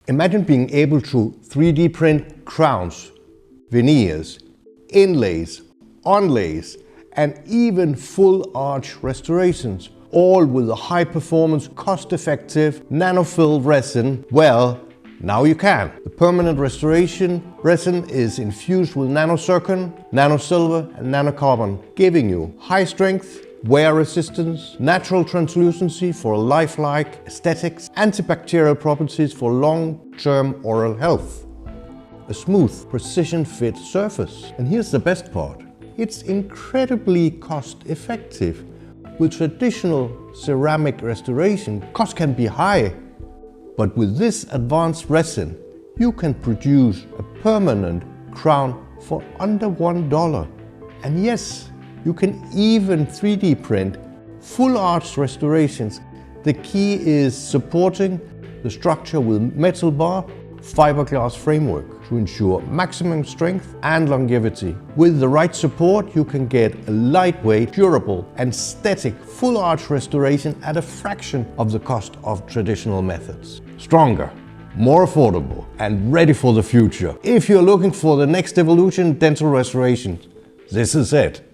Imagine being able to 3D print crowns, veneers, inlays, onlays, and even full arch restorations, all with a high-performance, cost-effective nano-filled resin. Well, now you can. The permanent restoration resin is infused with Nano Zircon, Nano Silver and Nano Carbon, giving you high strength, wear resistance, natural translucency for lifelike aesthetics, antibacterial properties for long-term oral health. A smooth, precision-fit surface. And here's the best part. It's incredibly cost-effective. With traditional ceramic restoration, costs can be high. But with this advanced resin, you can produce a permanent crown for under $1. And yes, you can even 3D print full arch restorations. The key is supporting the structure with metal bar, fiberglass framework to ensure maximum strength and longevity. With the right support, you can get a lightweight, durable and static full arch restoration at a fraction of the cost of traditional methods. Stronger, more affordable and ready for the future. If you're looking for the next evolution in dental restoration, this is it.